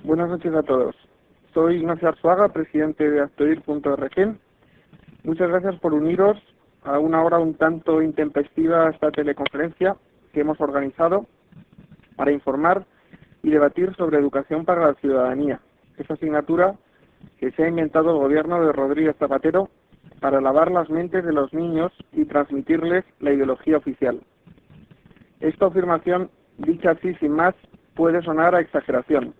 Buenas noches a todos. Soy Ignacio Arzuaga, presidente de Actoir.org. Muchas gracias por uniros a una hora un tanto intempestiva a esta teleconferencia que hemos organizado para informar y debatir sobre educación para la ciudadanía, esa asignatura que se ha inventado el gobierno de Rodríguez Zapatero para lavar las mentes de los niños y transmitirles la ideología oficial. Esta afirmación, dicha así sin más, puede sonar a exageración.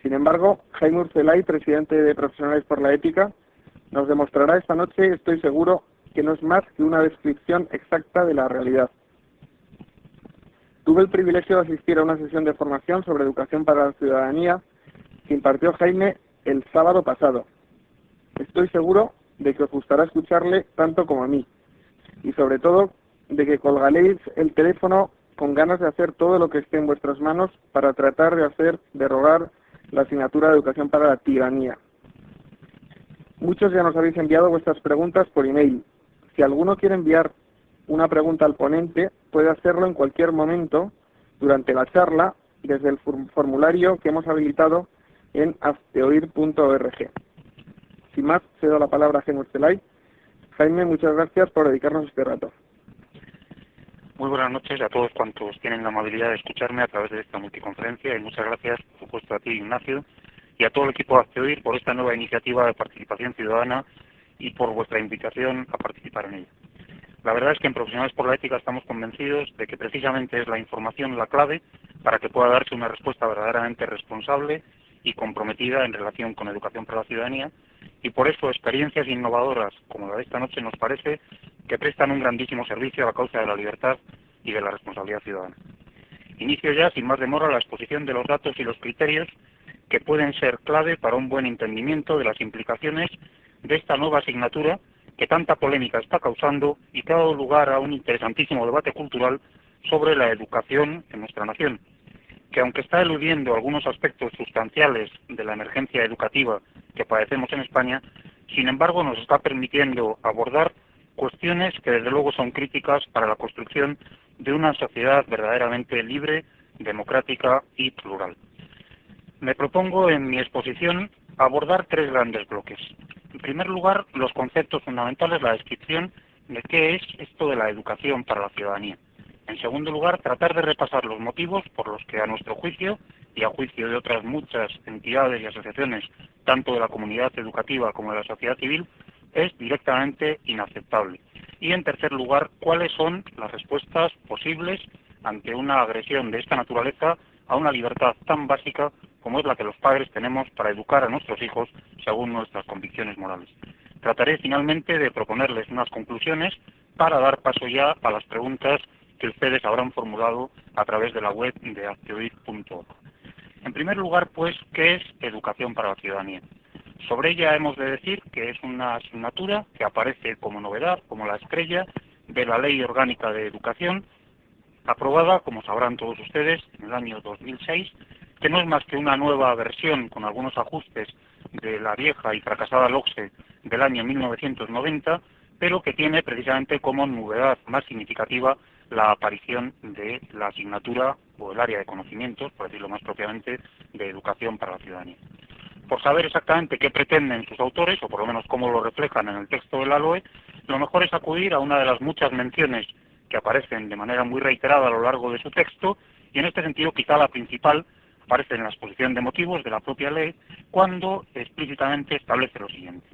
Sin embargo, Jaime Urcelay, presidente de Profesionales por la Ética, nos demostrará esta noche, estoy seguro, que no es más que una descripción exacta de la realidad. Tuve el privilegio de asistir a una sesión de formación sobre educación para la ciudadanía que impartió Jaime el sábado pasado. Estoy seguro de que os gustará escucharle tanto como a mí, y sobre todo de que colgaréis el teléfono con ganas de hacer todo lo que esté en vuestras manos para tratar de hacer derogar la asignatura de educación para la tiranía. Muchos ya nos habéis enviado vuestras preguntas por email. Si alguno quiere enviar una pregunta al ponente, puede hacerlo en cualquier momento durante la charla desde el formulario que hemos habilitado en actoir.org. Sin más, cedo la palabra a Jaime Urcelay. Jaime, muchas gracias por dedicarnos este rato. Muy buenas noches a todos cuantos tienen la amabilidad de escucharme a través de esta multiconferencia y muchas gracias, por supuesto, a ti, Ignacio, y a todo el equipo de Actoir por esta nueva iniciativa de participación ciudadana y por vuestra invitación a participar en ella. La verdad es que en Profesionales por la Ética estamos convencidos de que precisamente es la información la clave para que pueda darse una respuesta verdaderamente responsable y comprometida en relación con educación para la ciudadanía, y por eso experiencias innovadoras como la de esta noche nos parece que prestan un grandísimo servicio a la causa de la libertad y de la responsabilidad ciudadana. Inicio ya, sin más demora, la exposición de los datos y los criterios que pueden ser clave para un buen entendimiento de las implicaciones de esta nueva asignatura que tanta polémica está causando y que ha dado lugar a un interesantísimo debate cultural sobre la educación en nuestra nación, que aunque está eludiendo algunos aspectos sustanciales de la emergencia educativa que padecemos en España, sin embargo nos está permitiendo abordar cuestiones que desde luego son críticas para la construcción de una sociedad verdaderamente libre, democrática y plural. Me propongo en mi exposición abordar tres grandes bloques. En primer lugar, los conceptos fundamentales, la descripción de qué es esto de la educación para la ciudadanía. En segundo lugar, tratar de repasar los motivos por los que a nuestro juicio y a juicio de otras muchas entidades y asociaciones, tanto de la comunidad educativa como de la sociedad civil, es directamente inaceptable. Y en tercer lugar, cuáles son las respuestas posibles ante una agresión de esta naturaleza a una libertad tan básica como es la que los padres tenemos para educar a nuestros hijos según nuestras convicciones morales. Trataré finalmente de proponerles unas conclusiones para dar paso ya a las preguntas que ustedes habrán formulado a través de la web de actoir.org. En primer lugar, pues, ¿qué es educación para la ciudadanía? Sobre ella hemos de decir que es una asignatura que aparece como novedad, como la estrella de la Ley Orgánica de Educación, aprobada, como sabrán todos ustedes, en el año 2006, que no es más que una nueva versión con algunos ajustes de la vieja y fracasada LOCSE del año 1990, pero que tiene precisamente como novedad más significativa la aparición de la asignatura o el área de conocimientos, por decirlo más propiamente, de educación para la ciudadanía. Por saber exactamente qué pretenden sus autores, o por lo menos cómo lo reflejan en el texto de la LOE, lo mejor es acudir a una de las muchas menciones que aparecen de manera muy reiterada a lo largo de su texto, y en este sentido quizá la principal aparece en la exposición de motivos de la propia ley, cuando explícitamente establece lo siguiente.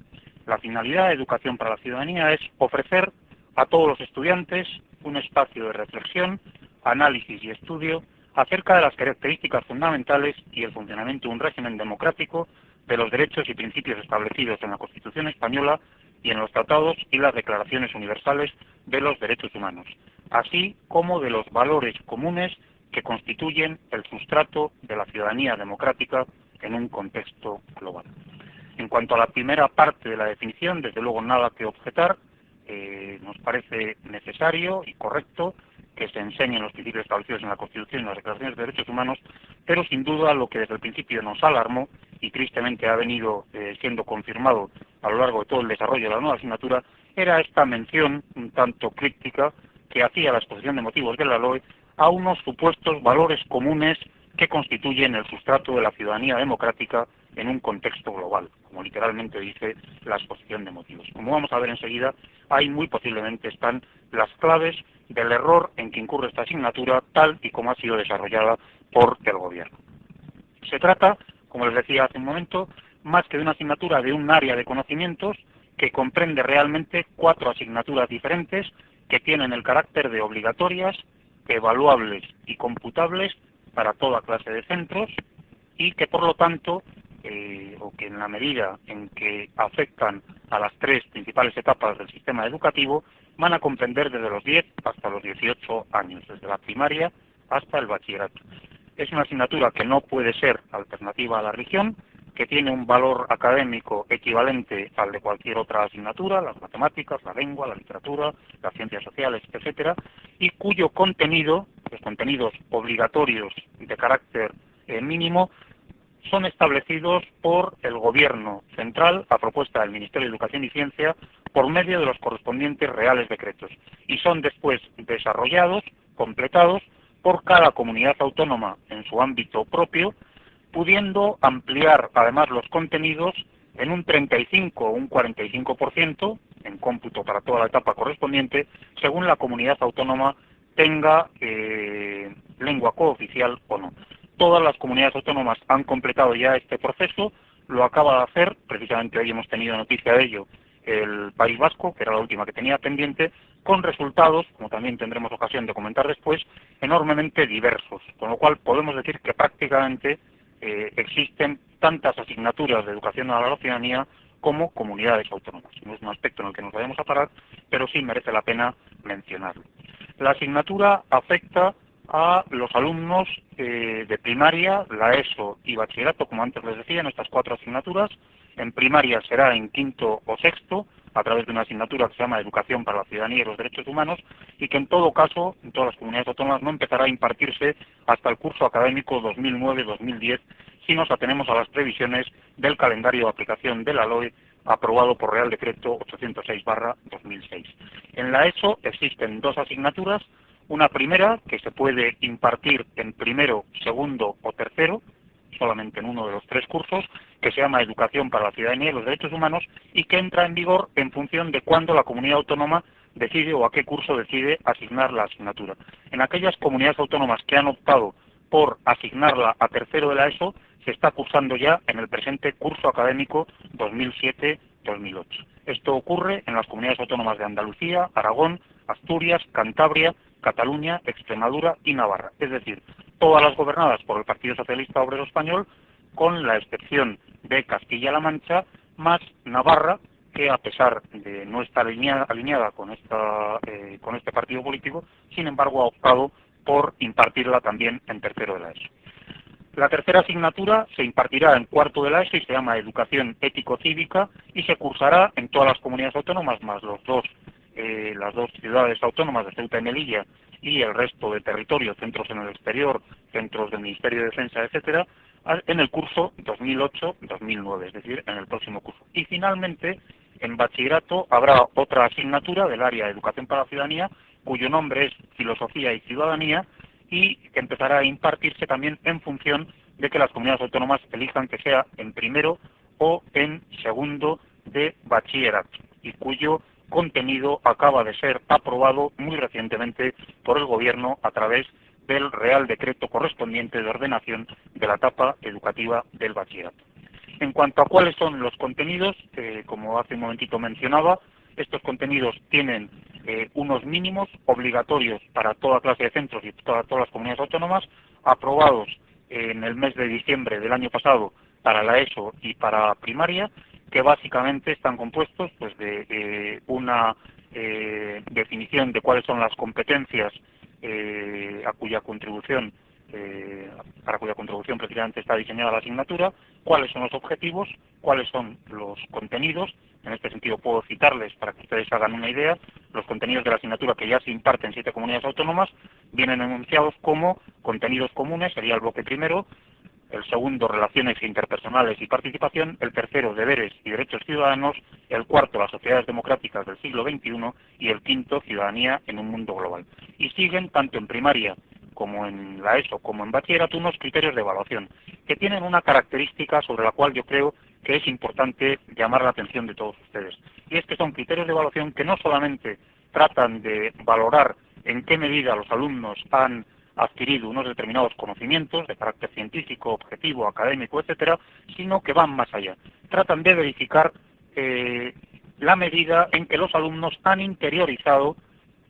La finalidad de educación para la ciudadanía es ofrecer a todos los estudiantes un espacio de reflexión, análisis y estudio acerca de las características fundamentales y el funcionamiento de un régimen democrático, de los derechos y principios establecidos en la Constitución española y en los tratados y las declaraciones universales de los derechos humanos, así como de los valores comunes que constituyen el sustrato de la ciudadanía democrática en un contexto global. En cuanto a la primera parte de la definición, desde luego nada que objetar. Nos parece necesario y correcto que se enseñen los principios establecidos en la Constitución y las declaraciones de derechos humanos, pero sin duda lo que desde el principio nos alarmó y tristemente ha venido siendo confirmado a lo largo de todo el desarrollo de la nueva asignatura era esta mención un tanto críptica que hacía la exposición de motivos de la LOE a unos supuestos valores comunes que constituyen el sustrato de la ciudadanía democrática en un contexto global, como literalmente dice la exposición de motivos. Como vamos a ver enseguida, ahí muy posiblemente están las claves del error en que incurre esta asignatura, tal y como ha sido desarrollada por el Gobierno. Se trata, como les decía hace un momento, más que de una asignatura de un área de conocimientos que comprende realmente 4 asignaturas diferentes que tienen el carácter de obligatorias, evaluables y computables para toda clase de centros y que por lo tanto, o que en la medida en que afectan a las 3 principales etapas del sistema educativo, van a comprender desde los 10 hasta los 18 años, desde la primaria hasta el bachillerato. Es una asignatura que no puede ser alternativa a la religión, que tiene un valor académico equivalente al de cualquier otra asignatura, las matemáticas, la lengua, la literatura, las ciencias sociales, etcétera, y cuyo contenido, los contenidos obligatorios de carácter mínimo, son establecidos por el Gobierno central a propuesta del Ministerio de Educación y Ciencia por medio de los correspondientes reales decretos y son después desarrollados, completados por cada comunidad autónoma en su ámbito propio, pudiendo ampliar además los contenidos en un 35 o un 45% en cómputo para toda la etapa correspondiente, según la comunidad autónoma tenga lengua cooficial o no. Todas las comunidades autónomas han completado ya este proceso, lo acaba de hacer, precisamente hoy hemos tenido noticia de ello, el País Vasco, que era la última que tenía pendiente, con resultados, como también tendremos ocasión de comentar después, enormemente diversos, con lo cual podemos decir que prácticamente existen tantas asignaturas de educación a la ciudadanía como comunidades autónomas. No es un aspecto en el que nos vayamos a parar, pero sí merece la pena mencionarlo. La asignatura afecta a los alumnos de primaria, la ESO y bachillerato, como antes les decía, en estas 4 asignaturas. En primaria será en quinto o sexto, a través de una asignatura que se llama Educación para la Ciudadanía y los Derechos Humanos, y que en todo caso, en todas las comunidades autónomas, no empezará a impartirse hasta el curso académico 2009-2010, si nos atenemos a las previsiones del calendario de aplicación de la LOE, aprobado por Real Decreto 806/2006. En la ESO existen 2 asignaturas, una primera que se puede impartir en primero, segundo o tercero, solamente en uno de los 3 cursos, que se llama Educación para la Ciudadanía y los Derechos Humanos y que entra en vigor en función de cuándo la comunidad autónoma decide o a qué curso decide asignar la asignatura. En aquellas comunidades autónomas que han optado por asignarla a tercero de la ESO, se está cursando ya en el presente curso académico 2007-2008. Esto ocurre en las comunidades autónomas de Andalucía, Aragón, Asturias, Cantabria, Cataluña, Extremadura y Navarra, es decir, todas las gobernadas por el Partido Socialista Obrero Español, con la excepción de Castilla-La Mancha, más Navarra, que a pesar de no estar alineada con este partido político, sin embargo ha optado por impartirla también en tercero de la ESO. La tercera asignatura se impartirá en cuarto de la ESO y se llama Educación Ético-Cívica y se cursará en todas las comunidades autónomas, más las dos ciudades autónomas de Ceuta y Melilla y el resto de territorios, centros en el exterior, centros del Ministerio de Defensa, etcétera, en el curso 2008-2009, es decir, en el próximo curso. Y finalmente, en bachillerato habrá otra asignatura del área de Educación para la Ciudadanía, cuyo nombre es Filosofía y Ciudadanía, y que empezará a impartirse también en función de que las comunidades autónomas elijan que sea en primero o en segundo de bachillerato, y cuyo contenido acaba de ser aprobado muy recientemente por el Gobierno a través del Real Decreto correspondiente de ordenación de la etapa educativa del bachillerato. En cuanto a cuáles son los contenidos, como hace un momentito mencionaba, estos contenidos tienen unos mínimos obligatorios para toda clase de centros y para todas las comunidades autónomas, aprobados en el mes de diciembre del año pasado para la ESO y para primaria, que básicamente están compuestos pues de una definición de cuáles son las competencias para cuya contribución precisamente está diseñada la asignatura, cuáles son los objetivos, cuáles son los contenidos. En este sentido puedo citarles para que ustedes hagan una idea. Los contenidos de la asignatura que ya se imparten en 7 comunidades autónomas vienen enunciados como contenidos comunes, sería el bloque primero, el segundo, relaciones interpersonales y participación, el tercero, deberes y derechos ciudadanos, el cuarto, las sociedades democráticas del siglo XXI y el quinto, ciudadanía en un mundo global. Y siguen tanto en primaria como en la ESO, como en bachillerato, unos criterios de evaluación que tienen una característica sobre la cual yo creo que es importante llamar la atención de todos ustedes. Y es que son criterios de evaluación que no solamente tratan de valorar en qué medida los alumnos han adquirido unos determinados conocimientos de carácter científico, objetivo, académico, etcétera, sino que van más allá. Tratan de verificar la medida en que los alumnos han interiorizado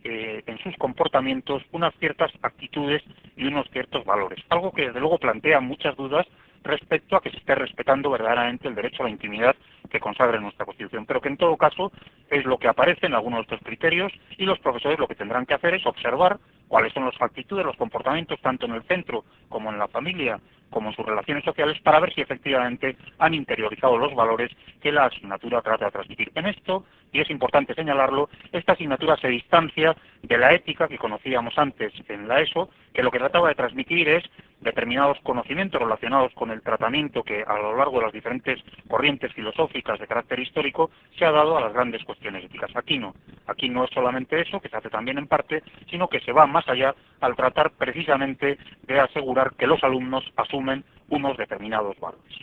en sus comportamientos unas ciertas actitudes y unos ciertos valores. Algo que desde luego plantea muchas dudas respecto a que se esté respetando verdaderamente el derecho a la intimidad que consagra nuestra Constitución, pero que en todo caso es lo que aparece en algunos de estos criterios y los profesores lo que tendrán que hacer es observar cuáles son las actitudes, los comportamientos, tanto en el centro como en la familia, como en sus relaciones sociales, para ver si efectivamente han interiorizado los valores que la asignatura trata de transmitir. En esto, y es importante señalarlo, esta asignatura se distancia de la ética que conocíamos antes en la ESO, que lo que trataba de transmitir es determinados conocimientos relacionados con el tratamiento que a lo largo de las diferentes corrientes filosóficas de carácter histórico se ha dado a las grandes cuestiones éticas. Aquí no es solamente eso, que se hace también en parte, sino que se va más allá al tratar precisamente de asegurar que los alumnos asumen unos determinados valores.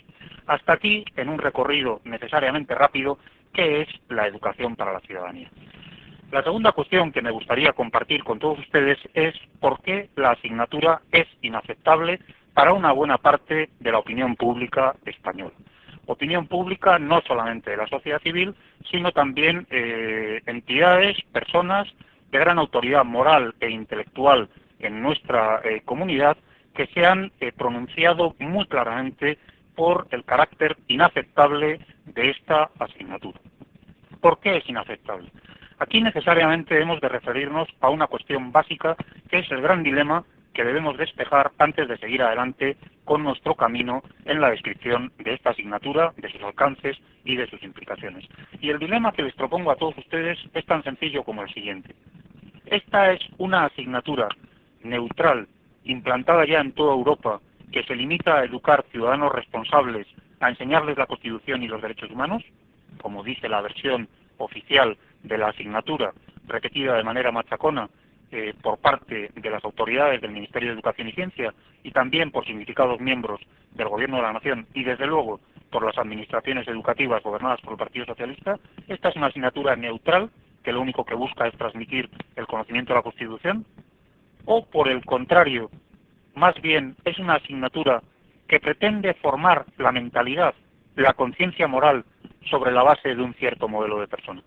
Hasta aquí, en un recorrido necesariamente rápido, ¿qué es la educación para la ciudadanía? La segunda cuestión que me gustaría compartir con todos ustedes es por qué la asignatura es inaceptable para una buena parte de la opinión pública española. Opinión pública no solamente de la sociedad civil, sino también entidades, personas de gran autoridad moral e intelectual en nuestra comunidad que se han pronunciado muy claramente por el carácter inaceptable de esta asignatura. ¿Por qué es inaceptable? Aquí necesariamente hemos de referirnos a una cuestión básica que es el gran dilema que debemos despejar antes de seguir adelante con nuestro camino en la descripción de esta asignatura, de sus alcances y de sus implicaciones. Y el dilema que les propongo a todos ustedes es tan sencillo como el siguiente. Esta es una asignatura neutral, implantada ya en toda Europa, que se limita a educar ciudadanos responsables, a enseñarles la Constitución y los derechos humanos, como dice la versión oficial de la asignatura, repetida de manera machacona por parte de las autoridades del Ministerio de Educación y Ciencia y también por significados miembros del Gobierno de la Nación y desde luego por las administraciones educativas gobernadas por el Partido Socialista. Esta es una asignatura neutral que lo único que busca es transmitir el conocimiento de la Constitución, o por el contrario, más bien es una asignatura que pretende formar la mentalidad, la conciencia moral sobre la base de un cierto modelo de persona.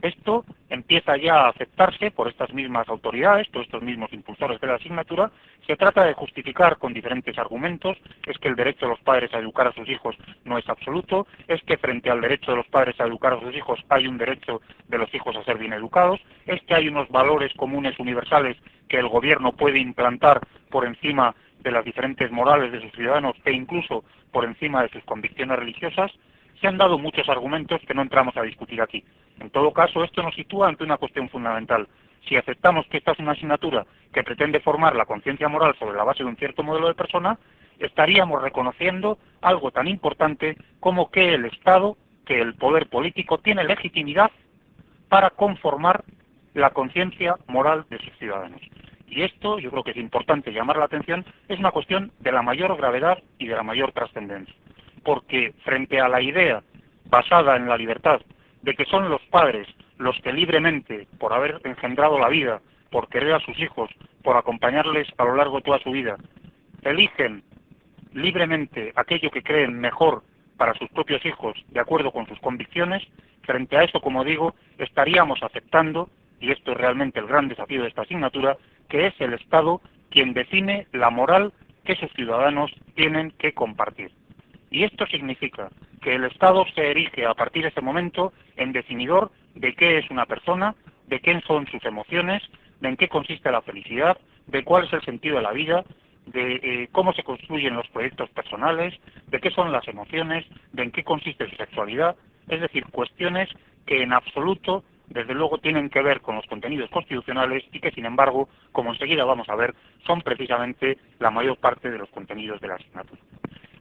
Esto empieza ya a aceptarse por estas mismas autoridades, por estos mismos impulsores de la asignatura. Se trata de justificar con diferentes argumentos. Es que el derecho de los padres a educar a sus hijos no es absoluto, es que frente al derecho de los padres a educar a sus hijos hay un derecho de los hijos a ser bien educados, es que hay unos valores comunes universales que el gobierno puede implantar por encima de las diferentes morales de sus ciudadanos e incluso por encima de sus convicciones religiosas. Se han dado muchos argumentos que no entramos a discutir aquí. En todo caso, esto nos sitúa ante una cuestión fundamental. Si aceptamos que esta es una asignatura que pretende formar la conciencia moral sobre la base de un cierto modelo de persona, estaríamos reconociendo algo tan importante como que el Estado, que el poder político, tiene legitimidad para conformar la conciencia moral de sus ciudadanos. Y esto, yo creo que es importante llamar la atención, es una cuestión de la mayor gravedad y de la mayor trascendencia. Porque frente a la idea basada en la libertad de que son los padres los que libremente, por haber engendrado la vida, por querer a sus hijos, por acompañarles a lo largo de toda su vida, eligen libremente aquello que creen mejor para sus propios hijos, de acuerdo con sus convicciones, frente a eso, como digo, estaríamos aceptando, y esto es realmente el gran desafío de esta asignatura, que es el Estado quien define la moral que sus ciudadanos tienen que compartir. Y esto significa que el Estado se erige a partir de ese momento en definidor de qué es una persona, de qué son sus emociones, de en qué consiste la felicidad, de cuál es el sentido de la vida, de cómo se construyen los proyectos personales, de qué son las emociones, de en qué consiste su sexualidad, es decir, cuestiones que en absoluto, desde luego, tienen que ver con los contenidos constitucionales y que, sin embargo, como enseguida vamos a ver, son precisamente la mayor parte de los contenidos de la asignatura.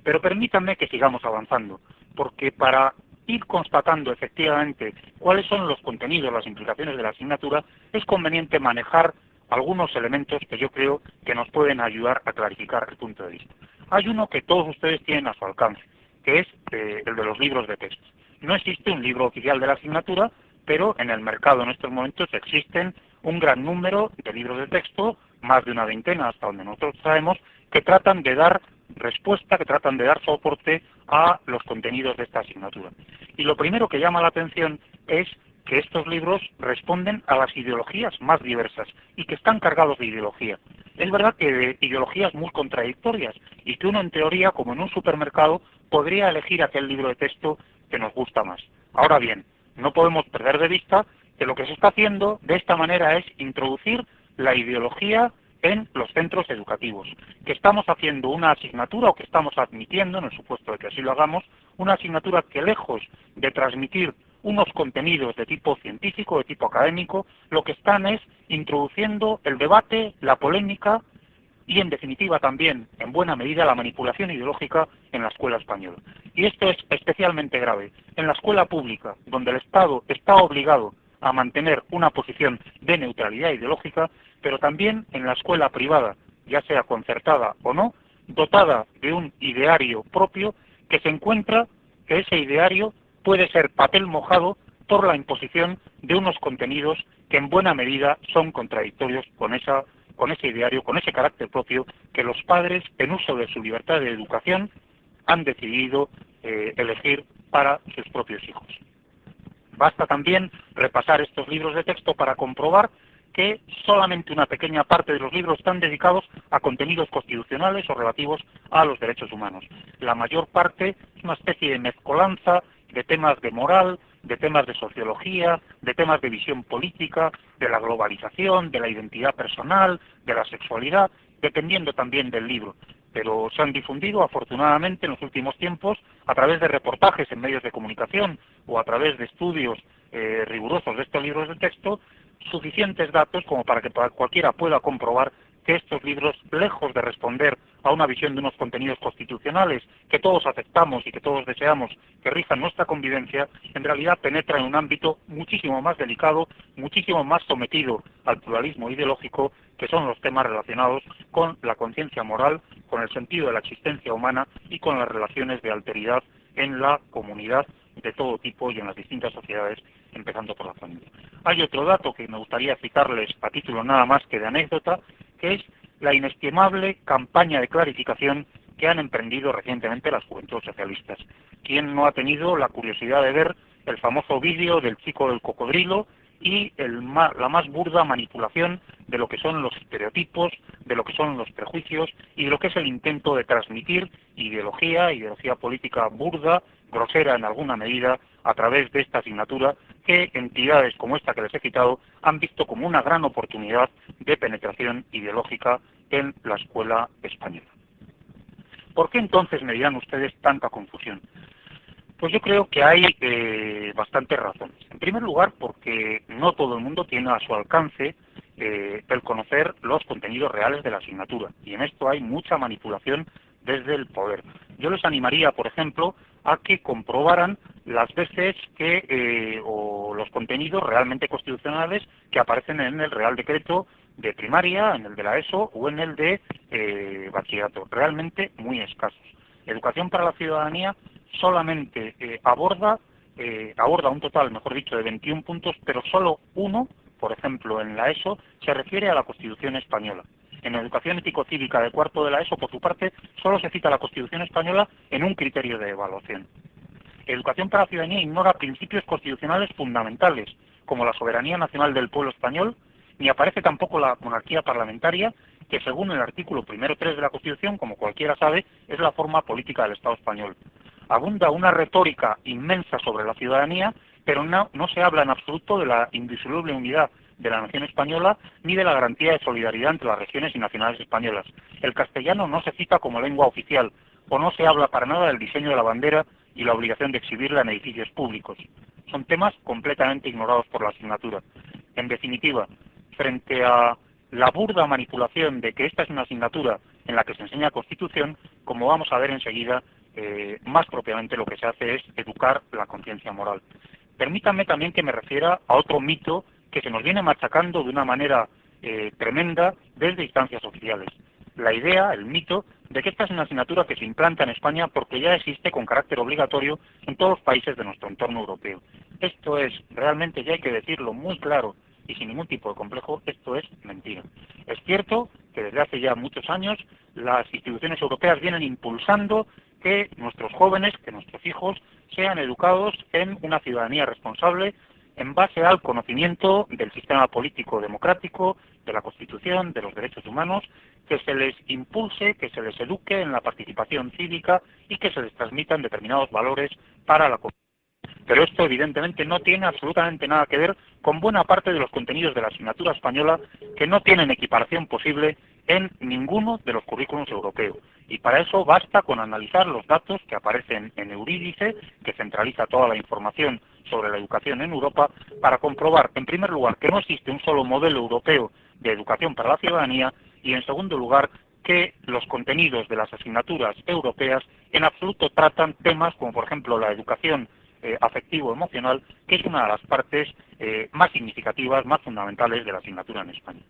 Pero permítanme que sigamos avanzando, porque para ir constatando efectivamente cuáles son los contenidos, las implicaciones de la asignatura, es conveniente manejar algunos elementos que yo creo que nos pueden ayudar a clarificar el punto de vista. Hay uno que todos ustedes tienen a su alcance, que es el de los libros de texto. No existe un libro oficial de la asignatura, pero en el mercado en estos momentos existen un gran número de libros de texto, más de una veintena hasta donde nosotros sabemos, que tratan de dar respuesta, que tratan de dar soporte a los contenidos de esta asignatura. Y lo primero que llama la atención es que estos libros responden a las ideologías más diversas y que están cargados de ideología. Es verdad que de ideologías muy contradictorias y que uno en teoría, como en un supermercado, podría elegir aquel libro de texto que nos gusta más. Ahora bien, no podemos perder de vista que lo que se está haciendo de esta manera es introducir la ideología en los centros educativos, que estamos haciendo una asignatura o que estamos admitiendo, en el supuesto de que así lo hagamos, una asignatura que lejos de transmitir unos contenidos de tipo científico, de tipo académico, lo que están es introduciendo el debate, la polémica y, en definitiva, también, en buena medida, la manipulación ideológica en la escuela española. Y esto es especialmente grave en la escuela pública, donde el Estado está obligado a mantener una posición de neutralidad ideológica, pero también en la escuela privada, ya sea concertada o no, dotada de un ideario propio, que se encuentra que ese ideario puede ser papel mojado por la imposición de unos contenidos que en buena medida son contradictorios con ese ideario, con ese carácter propio que los padres, en uso de su libertad de educación, han decidido elegir para sus propios hijos. Basta también repasar estos libros de texto para comprobar que solamente una pequeña parte de los libros están dedicados a contenidos constitucionales o relativos a los derechos humanos. La mayor parte es una especie de mezcolanza de temas de moral, de temas de sociología, de temas de visión política, de la globalización, de la identidad personal, de la sexualidad, dependiendo también del libro. Pero se han difundido, afortunadamente, en los últimos tiempos, a través de reportajes en medios de comunicación o a través de estudios rigurosos de estos libros de texto, suficientes datos como para que cualquiera pueda comprobar que estos libros, lejos de responder a una visión de unos contenidos constitucionales que todos aceptamos y que todos deseamos que rijan nuestra convivencia, en realidad penetran en un ámbito muchísimo más delicado, muchísimo más sometido al pluralismo ideológico, que son los temas relacionados con la conciencia moral, con el sentido de la existencia humana y con las relaciones de alteridad en la comunidad de todo tipo y en las distintas sociedades, empezando por la familia. Hay otro dato que me gustaría citarles a título nada más que de anécdota, que es la inestimable campaña de clarificación que han emprendido recientemente las juventudes socialistas. ¿Quién no ha tenido la curiosidad de ver el famoso vídeo del chico del cocodrilo y la más burda manipulación de lo que son los estereotipos, de lo que son los prejuicios y de lo que es el intento de transmitir ideología política burda, grosera en alguna medida, a través de esta asignatura que entidades como esta que les he citado han visto como una gran oportunidad de penetración ideológica en la escuela española? ¿Por qué entonces, me dirán ustedes, tanta confusión? Pues yo creo que hay bastantes razones. En primer lugar, porque no todo el mundo tiene a su alcance el conocer los contenidos reales de la asignatura, y en esto hay mucha manipulación desde el poder. Yo les animaría, por ejemplo, a que comprobaran las veces que o los contenidos realmente constitucionales que aparecen en el Real Decreto de primaria, en el de la ESO o en el de bachillerato, realmente muy escasos. Educación para la ciudadanía solamente aborda un total, mejor dicho, de 21 puntos, pero solo uno, por ejemplo, en la ESO, se refiere a la Constitución española. En Educación Ético-Cívica de cuarto de la ESO, por su parte, solo se cita la Constitución española en un criterio de evaluación. Educación para la ciudadanía ignora principios constitucionales fundamentales, como la soberanía nacional del pueblo español, ni aparece tampoco la monarquía parlamentaria, que según el artículo 1.3 de la Constitución, como cualquiera sabe, es la forma política del Estado español. Abunda una retórica inmensa sobre la ciudadanía, pero no se habla en absoluto de la indisoluble unidad de la nación española ni de la garantía de solidaridad entre las regiones y nacionales españolas. El castellano no se cita como lengua oficial, o no se habla para nada del diseño de la bandera y la obligación de exhibirla en edificios públicos. Son temas completamente ignorados por la asignatura. En definitiva, frente a la burda manipulación de que esta es una asignatura en la que se enseña Constitución, como vamos a ver enseguida, más propiamente lo que se hace es educar la conciencia moral. Permítanme también que me refiera a otro mito que se nos viene machacando de una manera tremenda desde instancias oficiales. La idea, el mito, de que esta es una asignatura que se implanta en España porque ya existe con carácter obligatorio en todos los países de nuestro entorno europeo. Esto es, realmente ya hay que decirlo muy claro y sin ningún tipo de complejo, esto es mentira. Es cierto que desde hace ya muchos años las instituciones europeas vienen impulsando que nuestros jóvenes, que nuestros hijos, sean educados en una ciudadanía responsable en base al conocimiento del sistema político democrático, de la Constitución, de los derechos humanos, que se les impulse, que se les eduque en la participación cívica y que se les transmitan determinados valores para la comunidad. Pero esto evidentemente no tiene absolutamente nada que ver con buena parte de los contenidos de la asignatura española que no tienen equiparación posible en ninguno de los currículos europeos. Y para eso basta con analizar los datos que aparecen en Eurídice, que centraliza toda la información sobre la educación en Europa, para comprobar, en primer lugar, que no existe un solo modelo europeo de educación para la ciudadanía y, en segundo lugar, que los contenidos de las asignaturas europeas en absoluto tratan temas como, por ejemplo, la educación afectivo-emocional, que es una de las partes más significativas, más fundamentales de la asignatura en España.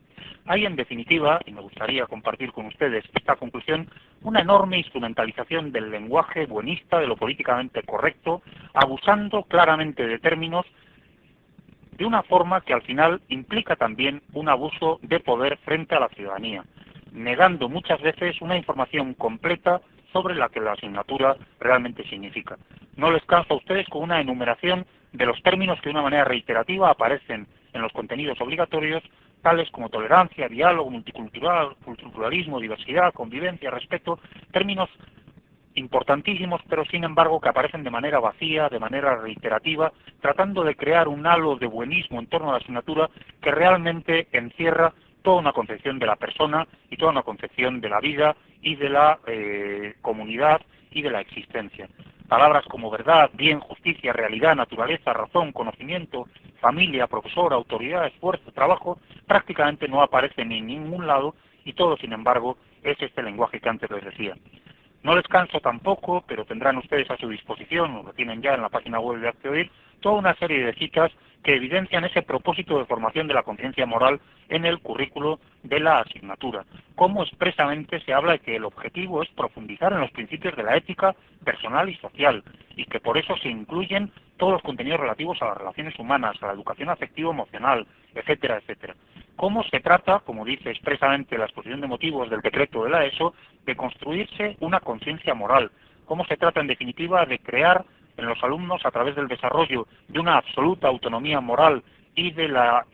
Hay, en definitiva, y me gustaría compartir con ustedes esta conclusión, una enorme instrumentalización del lenguaje buenista, de lo políticamente correcto, abusando claramente de términos de una forma que al final implica también un abuso de poder frente a la ciudadanía, negando muchas veces una información completa sobre la que la asignatura realmente significa. No les canso a ustedes con una enumeración de los términos que de una manera reiterativa aparecen en los contenidos obligatorios, tales como tolerancia, diálogo, multiculturalismo, diversidad, convivencia, respeto, términos importantísimos, pero sin embargo que aparecen de manera vacía, de manera reiterativa, tratando de crear un halo de buenismo en torno a la asignatura que realmente encierra toda una concepción de la persona y toda una concepción de la vida y de la comunidad y de la existencia. Palabras como verdad, bien, justicia, realidad, naturaleza, razón, conocimiento, familia, profesor, autoridad, esfuerzo, trabajo, prácticamente no aparecen en ningún lado y todo, sin embargo, es este lenguaje que antes les decía. No les canso tampoco, pero tendrán ustedes a su disposición, o lo tienen ya en la página web de Hazte Oír, toda una serie de citas que evidencian ese propósito de formación de la conciencia moral en el currículo de la asignatura. Cómo expresamente se habla de que el objetivo es profundizar en los principios de la ética personal y social, y que por eso se incluyen todos los contenidos relativos a las relaciones humanas, a la educación afectivo-emocional, etcétera, etcétera. Cómo se trata, como dice expresamente la exposición de motivos del decreto de la ESO, de construirse una conciencia moral. Cómo se trata, en definitiva, de crear en los alumnos, a través del desarrollo de una absoluta autonomía moral y de la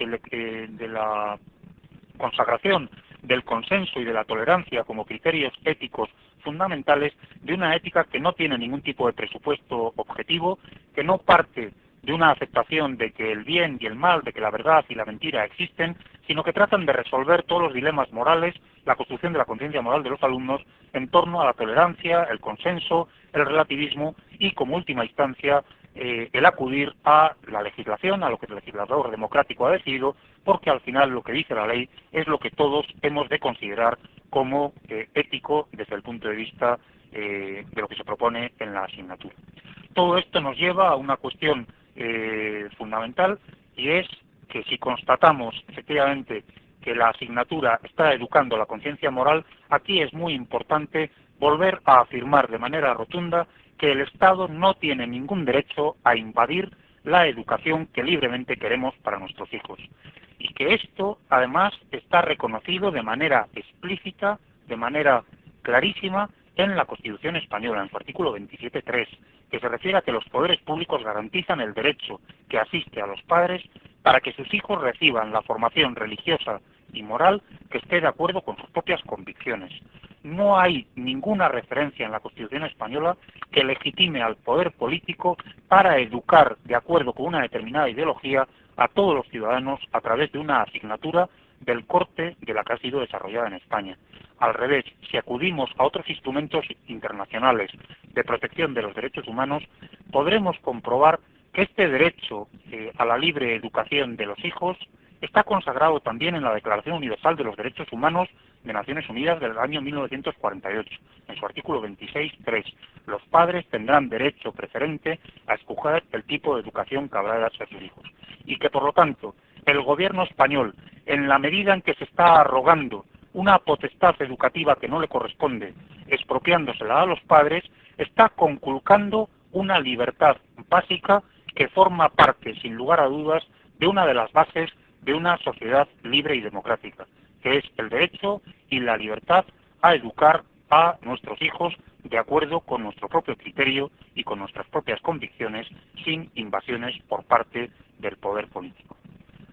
consagración del consenso y de la tolerancia como criterios éticos fundamentales, de una ética que no tiene ningún tipo de presupuesto objetivo, que no parte de una aceptación de que el bien y el mal, de que la verdad y la mentira existen, sino que tratan de resolver todos los dilemas morales, la construcción de la conciencia moral de los alumnos en torno a la tolerancia, el consenso, el relativismo y, como última instancia, el acudir a la legislación, a lo que el legislador democrático ha decidido, porque al final lo que dice la ley es lo que todos hemos de considerar como ético desde el punto de vista de lo que se propone en la asignatura. Todo esto nos lleva a una cuestión fundamental, y es que si constatamos efectivamente que la asignatura está educando la conciencia moral, aquí es muy importante volver a afirmar de manera rotunda que el Estado no tiene ningún derecho a invadir la educación que libremente queremos para nuestros hijos. Y que esto, además, está reconocido de manera explícita, de manera clarísima, en la Constitución española, en su artículo 27.3, que se refiere a que los poderes públicos garantizan el derecho que asiste a los padres para que sus hijos reciban la formación religiosa y moral que esté de acuerdo con sus propias convicciones. No hay ninguna referencia en la Constitución española que legitime al poder político para educar de acuerdo con una determinada ideología a todos los ciudadanos a través de una asignatura del corte de la que ha sido desarrollada en España. Al revés, si acudimos a otros instrumentos internacionales de protección de los derechos humanos, podremos comprobar que este derecho a la libre educación de los hijos está consagrado también en la Declaración Universal de los Derechos Humanos de Naciones Unidas del año 1948, en su artículo 26.3. Los padres tendrán derecho preferente a escoger el tipo de educación que habrá de darse a sus hijos. Y que, por lo tanto, el gobierno español, en la medida en que se está arrogando una potestad educativa que no le corresponde, expropiándosela a los padres, está conculcando una libertad básica que forma parte, sin lugar a dudas, de una de las bases de una sociedad libre y democrática, que es el derecho y la libertad a educar a nuestros hijos de acuerdo con nuestro propio criterio y con nuestras propias convicciones, sin invasiones por parte del poder político.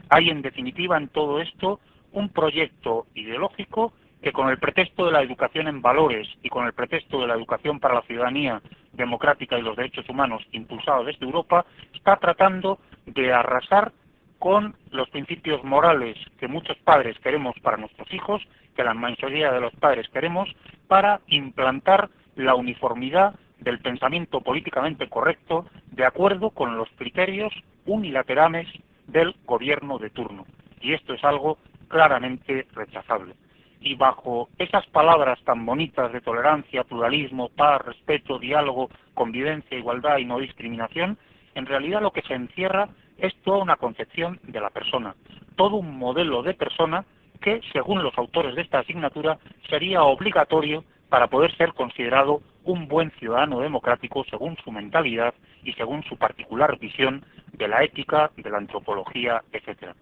Hay, en definitiva, en todo esto un proyecto ideológico que, con el pretexto de la educación en valores y con el pretexto de la educación para la ciudadanía democrática y los derechos humanos impulsado desde Europa, está tratando de arrasar con los principios morales que muchos padres queremos para nuestros hijos, que la mayoría de los padres queremos, para implantar la uniformidad del pensamiento políticamente correcto de acuerdo con los criterios unilaterales del gobierno de turno. Y esto es algo claramente rechazable. Y bajo esas palabras tan bonitas de tolerancia, pluralismo, paz, respeto, diálogo, convivencia, igualdad y no discriminación, en realidad lo que se encierra es toda una concepción de la persona, todo un modelo de persona que, según los autores de esta asignatura, sería obligatorio para poder ser considerado un buen ciudadano democrático según su mentalidad y según su particular visión de la ética, de la antropología, etc.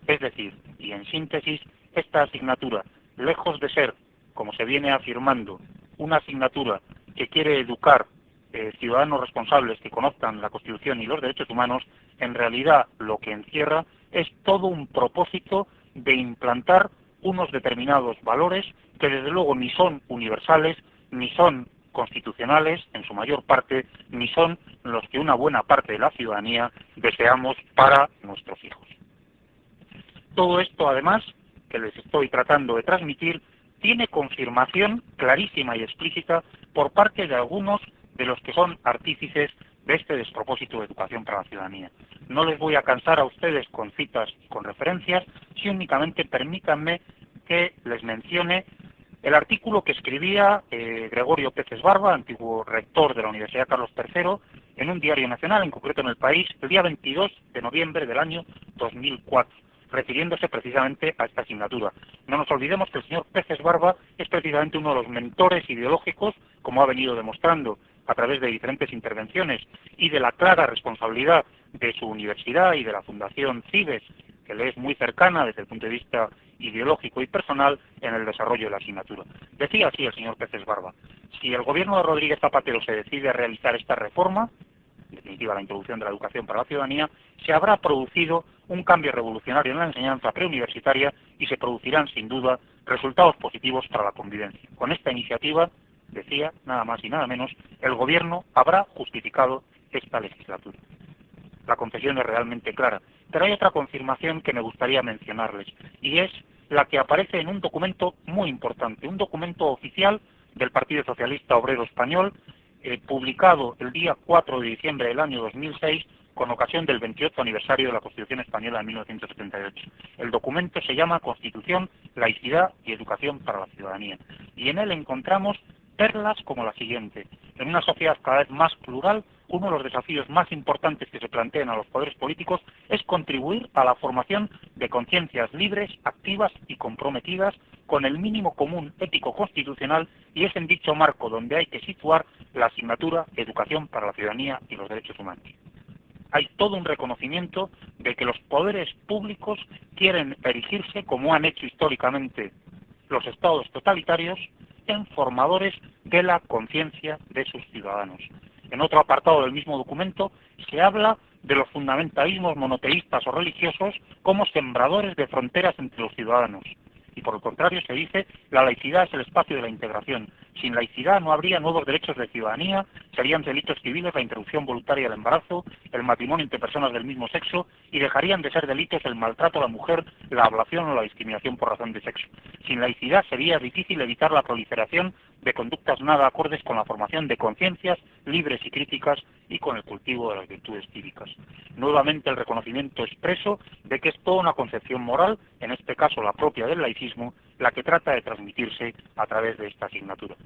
Es decir, y en síntesis, esta asignatura, lejos de ser, como se viene afirmando, una asignatura que quiere educar ciudadanos responsables que conozcan la Constitución y los derechos humanos, en realidad lo que encierra es todo un propósito de implantar unos determinados valores que desde luego ni son universales, ni son constitucionales en su mayor parte, ni son los que una buena parte de la ciudadanía deseamos para nuestros hijos. Todo esto, además, que les estoy tratando de transmitir, tiene confirmación clarísima y explícita por parte de algunos de los que son artífices de este despropósito de educación para la ciudadanía. No les voy a cansar a ustedes con citas y con referencias, si únicamente permítanme que les mencione el artículo que escribía Gregorio Peces Barba, antiguo rector de la Universidad Carlos III, en un diario nacional, en concreto en El País, el día 22 de noviembre del año 2004, refiriéndose precisamente a esta asignatura. No nos olvidemos que el señor Peces Barba es precisamente uno de los mentores ideológicos, como ha venido demostrando a través de diferentes intervenciones, y de la clara responsabilidad de su universidad y de la Fundación CIBES, que le es muy cercana desde el punto de vista ideológico y personal en el desarrollo de la asignatura. Decía así el señor Peces Barba: si el gobierno de Rodríguez Zapatero se decide a realizar esta reforma, en definitiva la introducción de la educación para la ciudadanía, se habrá producido un cambio revolucionario en la enseñanza preuniversitaria y se producirán sin duda resultados positivos para la convivencia. Con esta iniciativa, decía, nada más y nada menos, el gobierno habrá justificado esta legislatura. La confesión es realmente clara, pero hay otra confirmación que me gustaría mencionarles, y es la que aparece en un documento muy importante, un documento oficial del Partido Socialista Obrero Español, publicado el día 4 de diciembre del año 2006, con ocasión del 28 aniversario de la Constitución Española de 1978. El documento se llama Constitución, Laicidad y Educación para la Ciudadanía, y en él encontramos perlas como la siguiente: en una sociedad cada vez más plural, uno de los desafíos más importantes que se plantean a los poderes políticos es contribuir a la formación de conciencias libres, activas y comprometidas con el mínimo común ético constitucional, y es en dicho marco donde hay que situar la asignatura Educación para la Ciudadanía y los Derechos Humanos. Hay todo un reconocimiento de que los poderes públicos quieren erigirse, como han hecho históricamente los estados totalitarios, en formadores de la conciencia de sus ciudadanos. En otro apartado del mismo documento se habla de los fundamentalismos monoteístas o religiosos como sembradores de fronteras entre los ciudadanos. Y por el contrario se dice: la laicidad es el espacio de la integración. Sin laicidad no habría nuevos derechos de ciudadanía, serían delitos civiles la interrupción voluntaria del embarazo, el matrimonio entre personas del mismo sexo, y dejarían de ser delitos el maltrato a la mujer, la ablación o la discriminación por razón de sexo. Sin laicidad sería difícil evitar la proliferación de conductas nada acordes con la formación de conciencias libres y críticas y con el cultivo de las virtudes cívicas. Nuevamente el reconocimiento expreso de que es toda una concepción moral, en este caso la propia del laicismo, la que trata de transmitirse a través de esta asignatura.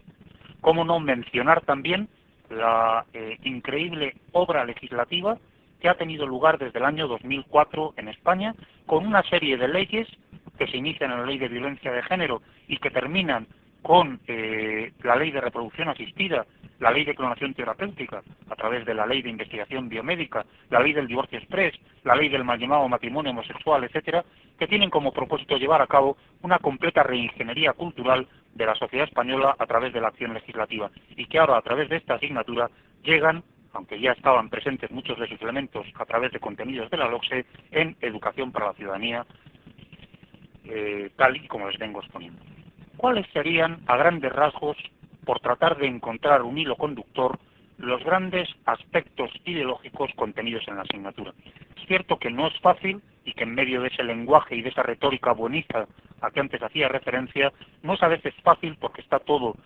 ¿Cómo no mencionar también la increíble obra legislativa que ha tenido lugar desde el año 2004 en España, con una serie de leyes que se inician en la Ley de Violencia de Género y que terminan con la Ley de Reproducción Asistida, la Ley de Clonación Terapéutica, a través de la Ley de Investigación Biomédica, la Ley del Divorcio Exprés, la Ley del mal llamado matrimonio homosexual, etcétera, que tienen como propósito llevar a cabo una completa reingeniería cultural de la sociedad española a través de la acción legislativa, y que ahora, a través de esta asignatura, llegan, aunque ya estaban presentes muchos de sus elementos a través de contenidos de la LOCSE, en Educación para la Ciudadanía, tal y como les vengo exponiendo. ¿Cuáles serían, a grandes rasgos, por tratar de encontrar un hilo conductor, los grandes aspectos ideológicos contenidos en la asignatura? Es cierto que no es fácil y que en medio de ese lenguaje y de esa retórica bonita a que antes hacía referencia, no es a veces fácil, porque está todo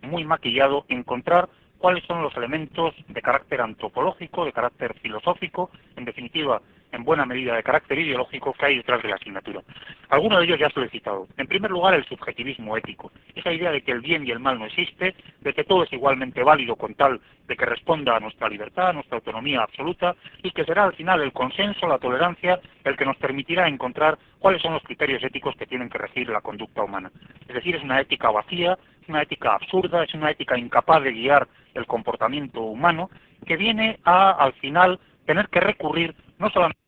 muy maquillado, encontrar cuáles son los elementos de carácter antropológico, de carácter filosófico, en definitiva, en buena medida de carácter ideológico, que hay detrás de la asignatura. Algunos de ellos ya se lo he citado. En primer lugar, el subjetivismo ético. Esa idea de que el bien y el mal no existe, de que todo es igualmente válido con tal de que responda a nuestra libertad, a nuestra autonomía absoluta, y que será al final el consenso, la tolerancia, el que nos permitirá encontrar cuáles son los criterios éticos que tienen que regir la conducta humana. Es decir, es una ética vacía, es una ética absurda, es una ética incapaz de guiar el comportamiento humano, que viene a, al final, tener que recurrir no solamente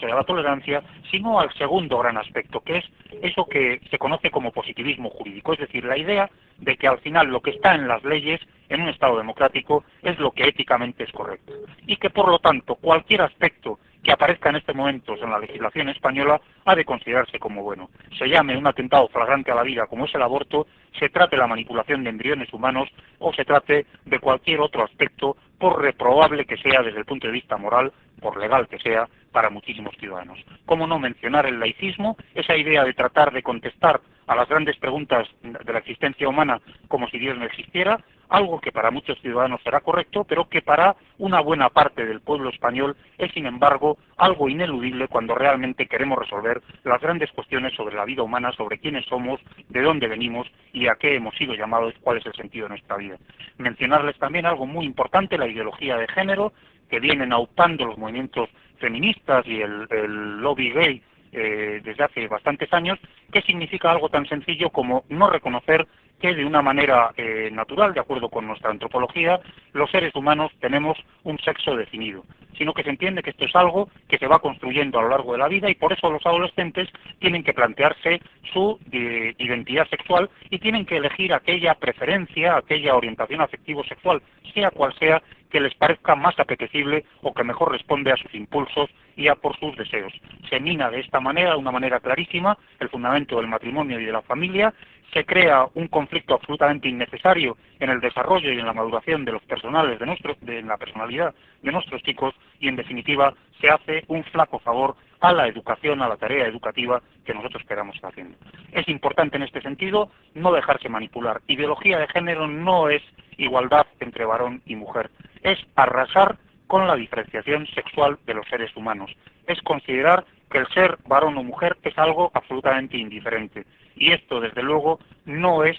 a la tolerancia, sino al segundo gran aspecto, que es eso que se conoce como positivismo jurídico, es decir, la idea de que al final lo que está en las leyes, en un Estado democrático, es lo que éticamente es correcto, y que por lo tanto cualquier aspecto que aparezca en este momento en la legislación española ha de considerarse como bueno. Se llame un atentado flagrante a la vida como es el aborto, se trate la manipulación de embriones humanos o se trate de cualquier otro aspecto, por reprobable que sea desde el punto de vista moral, por legal que sea, para muchísimos ciudadanos. ¿Cómo no mencionar el laicismo? Esa idea de tratar de contestar a las grandes preguntas de la existencia humana como si Dios no existiera, algo que para muchos ciudadanos será correcto, pero que para una buena parte del pueblo español es, sin embargo, algo ineludible cuando realmente queremos resolver las grandes cuestiones sobre la vida humana, sobre quiénes somos, de dónde venimos y a qué hemos sido llamados, cuál es el sentido de nuestra vida. Mencionarles también algo muy importante, la ideología de género, que vienen aupando los movimientos feministas y el lobby gay desde hace bastantes años, que significa algo tan sencillo como no reconocer que de una manera natural, de acuerdo con nuestra antropología, los seres humanos tenemos un sexo definido, sino que se entiende que esto es algo que se va construyendo a lo largo de la vida y por eso los adolescentes tienen que plantearse su identidad sexual y tienen que elegir aquella preferencia, aquella orientación afectivo-sexual, sea cual sea, que les parezca más apetecible o que mejor responde a sus impulsos y a por sus deseos. Se mina de esta manera, de una manera clarísima, el fundamento del matrimonio y de la familia, se crea un conflicto absolutamente innecesario en el desarrollo y en la maduración de los personales de la personalidad de nuestros chicos y, en definitiva, se hace un flaco favor a la educación, a la tarea educativa que nosotros esperamos estar haciendo. Es importante en este sentido no dejarse manipular. Ideología de género no es igualdad entre varón y mujer, es arrasar con la diferenciación sexual de los seres humanos, es considerar que el ser varón o mujer es algo absolutamente indiferente. Y esto, desde luego, no es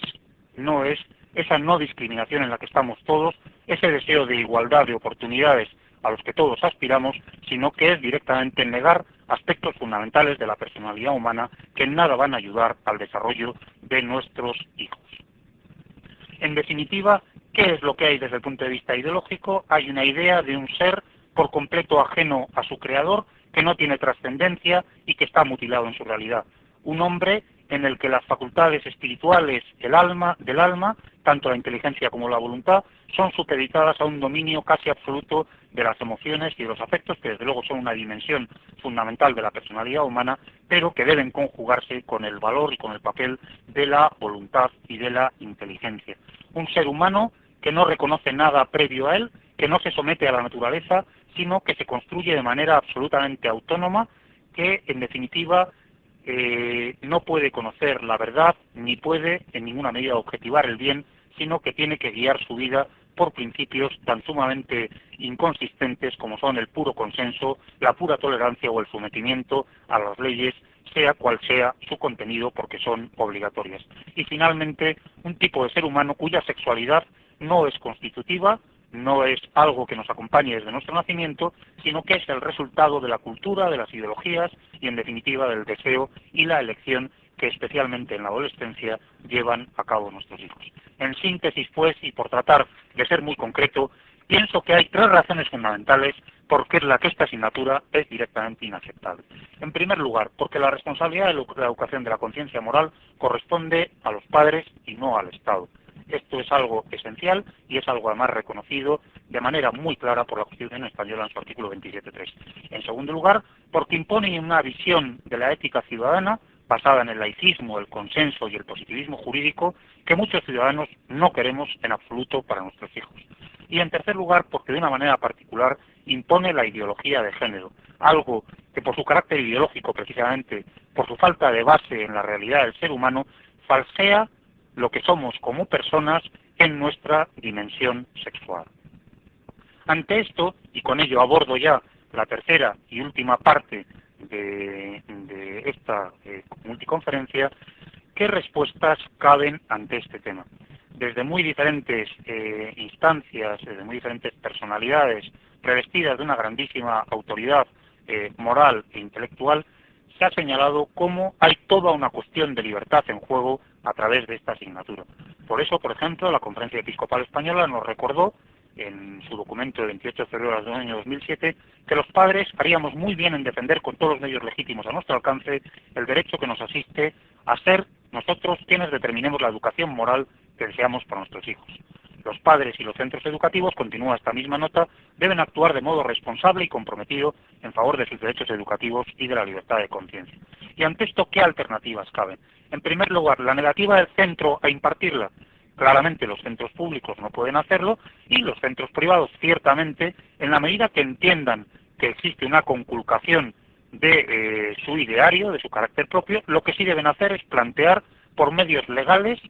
esa no discriminación en la que estamos todos, ese deseo de igualdad de oportunidades a los que todos aspiramos, sino que es directamente negar aspectos fundamentales de la personalidad humana que en nada van a ayudar al desarrollo de nuestros hijos. En definitiva, ¿qué es lo que hay desde el punto de vista ideológico? Hay una idea de un ser por completo ajeno a su creador, que no tiene trascendencia y que está mutilado en su realidad. Un hombre en el que las facultades espirituales del alma, tanto la inteligencia como la voluntad, son supeditadas a un dominio casi absoluto de las emociones y de los afectos, que desde luego son una dimensión fundamental de la personalidad humana, pero que deben conjugarse con el valor y con el papel de la voluntad y de la inteligencia. Un ser humano que no reconoce nada previo a él, que no se somete a la naturaleza, sino que se construye de manera absolutamente autónoma, que en definitiva no puede conocer la verdad, ni puede en ninguna medida objetivar el bien, sino que tiene que guiar su vida por principios tan sumamente inconsistentes como son el puro consenso, la pura tolerancia o el sometimiento a las leyes, sea cual sea su contenido, porque son obligatorias. Y finalmente, un tipo de ser humano cuya sexualidad no es constitutiva, no es algo que nos acompañe desde nuestro nacimiento, sino que es el resultado de la cultura, de las ideologías y, en definitiva, del deseo y la elección que especialmente en la adolescencia llevan a cabo nuestros hijos. En síntesis, pues, y por tratar de ser muy concreto, pienso que hay 3 razones fundamentales por qué esta asignatura es directamente inaceptable. En primer lugar, porque la responsabilidad de la educación de la conciencia moral corresponde a los padres y no al Estado. Esto es algo esencial y es algo además reconocido de manera muy clara por la Constitución española en su artículo 27.3. En segundo lugar, porque impone una visión de la ética ciudadana basada en el laicismo, el consenso y el positivismo jurídico que muchos ciudadanos no queremos en absoluto para nuestros hijos. Y en tercer lugar, porque de una manera particular impone la ideología de género, algo que por su carácter ideológico, precisamente por su falta de base en la realidad del ser humano, falsea lo que somos como personas en nuestra dimensión sexual. Ante esto, y con ello abordo ya la tercera y última parte de esta multiconferencia, ¿qué respuestas caben ante este tema? Desde muy diferentes instancias, desde muy diferentes personalidades revestidas de una grandísima autoridad moral e intelectual, se ha señalado cómo hay toda una cuestión de libertad en juego a través de esta asignatura. Por eso, por ejemplo, la Conferencia Episcopal Española nos recordó en su documento de 28 de febrero del año 2007, que los padres haríamos muy bien en defender con todos los medios legítimos a nuestro alcance el derecho que nos asiste a ser nosotros quienes determinemos la educación moral que deseamos para nuestros hijos. Los padres y los centros educativos, continúa esta misma nota, deben actuar de modo responsable y comprometido en favor de sus derechos educativos y de la libertad de conciencia. Y ante esto, ¿qué alternativas caben? En primer lugar, la negativa del centro a impartirla. Claramente los centros públicos no pueden hacerlo y los centros privados ciertamente, en la medida que entiendan que existe una conculcación de su ideario, de su carácter propio, lo que sí deben hacer es plantear por medios legales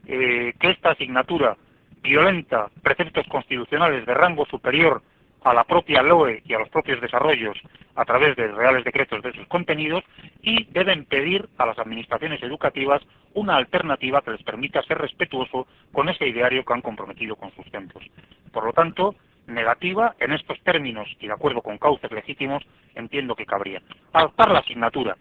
que esta asignatura violenta preceptos constitucionales de rango superior a la propia LOE y a los propios desarrollos a través de reales decretos de sus contenidos, y deben pedir a las administraciones educativas una alternativa que les permita ser respetuoso con ese ideario que han comprometido con sus centros. Por lo tanto, negativa en estos términos y de acuerdo con cauces legítimos, entiendo que cabría. Adoptar la asignatura.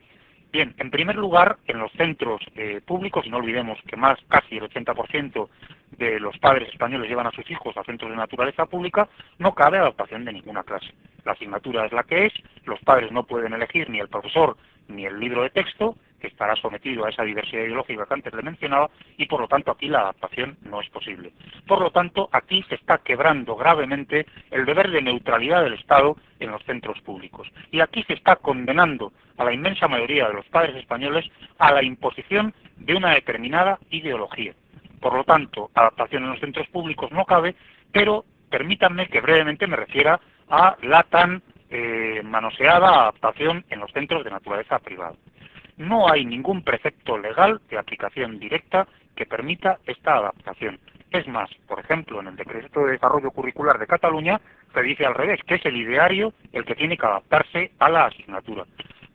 Bien, en primer lugar, en los centros públicos, y no olvidemos que casi el 80% de los padres españoles llevan a sus hijos a centros de naturaleza pública, no cabe adaptación de ninguna clase. La asignatura es la que es, los padres no pueden elegir ni el profesor ni el libro de texto, que estará sometido a esa diversidad ideológica que antes le mencionaba, y por lo tanto aquí la adaptación no es posible. Por lo tanto, aquí se está quebrando gravemente el deber de neutralidad del Estado en los centros públicos. Y aquí se está condenando a la inmensa mayoría de los padres españoles a la imposición de una determinada ideología. Por lo tanto, adaptación en los centros públicos no cabe, pero permítanme que brevemente me refiera a la tan manoseada adaptación en los centros de naturaleza privada. No hay ningún precepto legal de aplicación directa que permita esta adaptación. Es más, por ejemplo, en el Decreto de Desarrollo Curricular de Cataluña se dice al revés, que es el ideario el que tiene que adaptarse a la asignatura.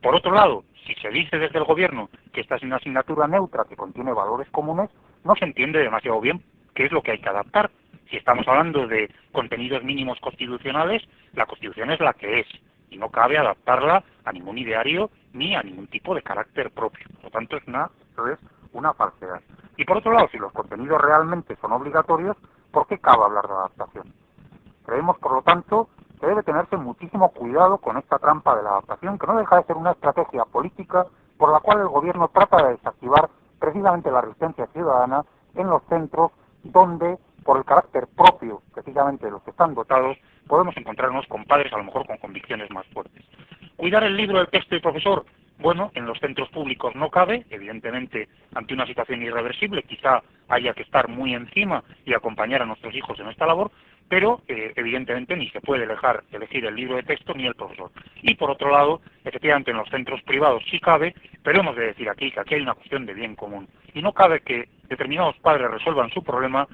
Por otro lado, si se dice desde el Gobierno que esta es una asignatura neutra que contiene valores comunes, no se entiende demasiado bien qué es lo que hay que adaptar. Si estamos hablando de contenidos mínimos constitucionales, la Constitución es la que es, y no cabe adaptarla a ningún ideario ni a ningún tipo de carácter propio. Por lo tanto, eso es una falsedad. Y por otro lado, si los contenidos realmente son obligatorios, ¿por qué cabe hablar de adaptación? Creemos, por lo tanto, que debe tenerse muchísimo cuidado con esta trampa de la adaptación, que no deja de ser una estrategia política por la cual el Gobierno trata de desactivar precisamente la resistencia ciudadana en los centros donde, por el carácter propio precisamente de los que están dotados, podemos encontrarnos con padres a lo mejor con convicciones más fuertes. Cuidar el libro, el texto y profesor. Bueno, en los centros públicos no cabe, evidentemente ante una situación irreversible, quizá haya que estar muy encima y acompañar a nuestros hijos en esta labor, pero evidentemente ni se puede elegir el libro de texto ni el profesor. Y por otro lado, efectivamente en los centros privados sí cabe, pero hemos de decir aquí que aquí hay una cuestión de bien común. Y no cabe que determinados padres resuelvan su problema,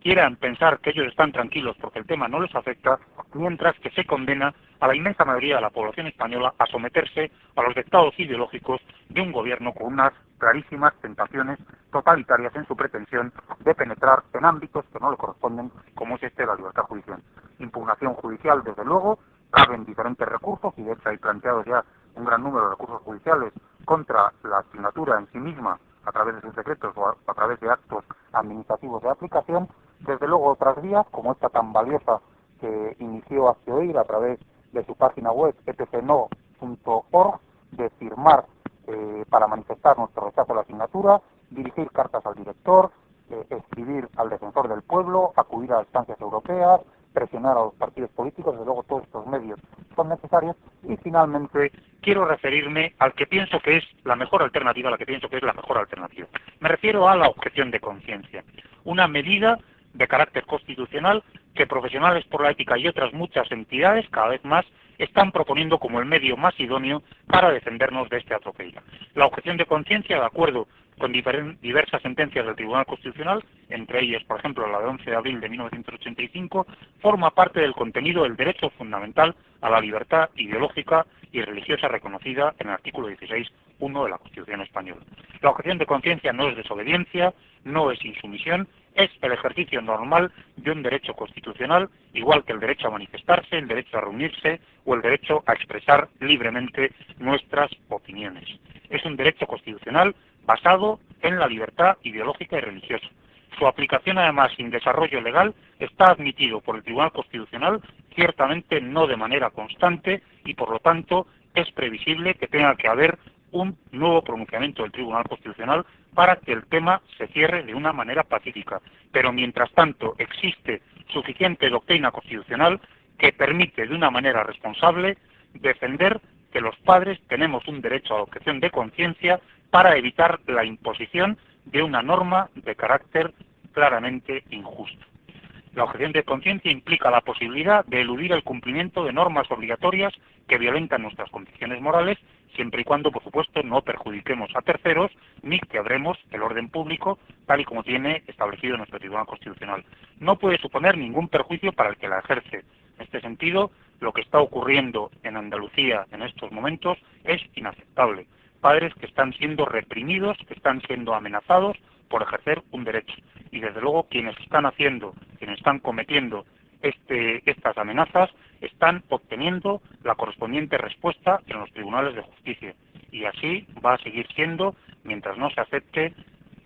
quieran pensar que ellos están tranquilos porque el tema no les afecta, mientras que se condena a la inmensa mayoría de la población española a someterse a los dictados ideológicos de un gobierno con unas clarísimas tentaciones totalitarias en su pretensión de penetrar en ámbitos que no le corresponden, como es este de la libertad judicial. Impugnación judicial, desde luego, caben diferentes recursos, y de hecho hay planteados ya un gran número de recursos judiciales contra la asignatura en sí misma, a través de sus decretos o a través de actos administrativos de aplicación. Desde luego otras vías, como esta tan valiosa que inició Hazte a través de su página web epcno.org, de firmar para manifestar nuestro rechazo a la asignatura, dirigir cartas al director, escribir al defensor del pueblo, acudir a instancias europeas, presionar a los partidos políticos. Desde luego todos estos medios son necesarios. Y finalmente quiero referirme al que pienso que es la mejor alternativa, Me refiero a la objeción de conciencia, una medida de carácter constitucional que profesionales por la ética y otras muchas entidades cada vez más están proponiendo como el medio más idóneo para defendernos de este atropello. La objeción de conciencia, de acuerdo con diversas sentencias del Tribunal Constitucional, entre ellas, por ejemplo, la de 11 de abril de 1985, forma parte del contenido del derecho fundamental a la libertad ideológica y religiosa reconocida en el artículo 16.1 de la Constitución española. La objeción de conciencia no es desobediencia, no es insumisión, es el ejercicio normal de un derecho constitucional, igual que el derecho a manifestarse, el derecho a reunirse o el derecho a expresar libremente nuestras opiniones. Es un derecho constitucional basado en la libertad ideológica y religiosa. Su aplicación, además, sin desarrollo legal, está admitido por el Tribunal Constitucional, ciertamente no de manera constante, y por lo tanto es previsible que tenga que haber un nuevo pronunciamiento del Tribunal Constitucional para que el tema se cierre de una manera pacífica. Pero mientras tanto existe suficiente doctrina constitucional que permite de una manera responsable defender que los padres tenemos un derecho a la objeción de conciencia para evitar la imposición de una norma de carácter claramente injusto. La objeción de conciencia implica la posibilidad de eludir el cumplimiento de normas obligatorias que violentan nuestras convicciones morales, siempre y cuando, por supuesto, no perjudiquemos a terceros ni quebremos el orden público, tal y como tiene establecido nuestro Tribunal Constitucional. No puede suponer ningún perjuicio para el que la ejerce. En este sentido, lo que está ocurriendo en Andalucía en estos momentos es inaceptable. Padres que están siendo reprimidos, que están siendo amenazados por ejercer un derecho. Y desde luego quienes están cometiendo estas amenazas, están obteniendo la correspondiente respuesta en los tribunales de justicia. Y así va a seguir siendo mientras no se acepte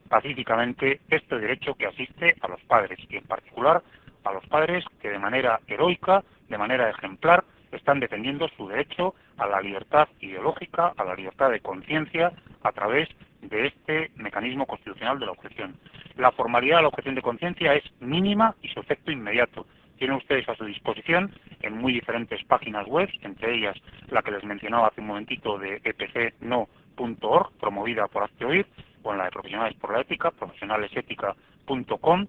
pacíficamente este derecho que asiste a los padres, y en particular a los padres que de manera heroica, de manera ejemplar, están defendiendo su derecho a la libertad ideológica, a la libertad de conciencia, a través de este mecanismo constitucional de la objeción. La formalidad de la objeción de conciencia es mínima y su efecto inmediato. Tienen ustedes a su disposición en muy diferentes páginas web, entre ellas la que les mencionaba hace un momentito de epcno.org, promovida por Hazte Oír, o en la de Profesionales por la Ética, profesionalesética.com,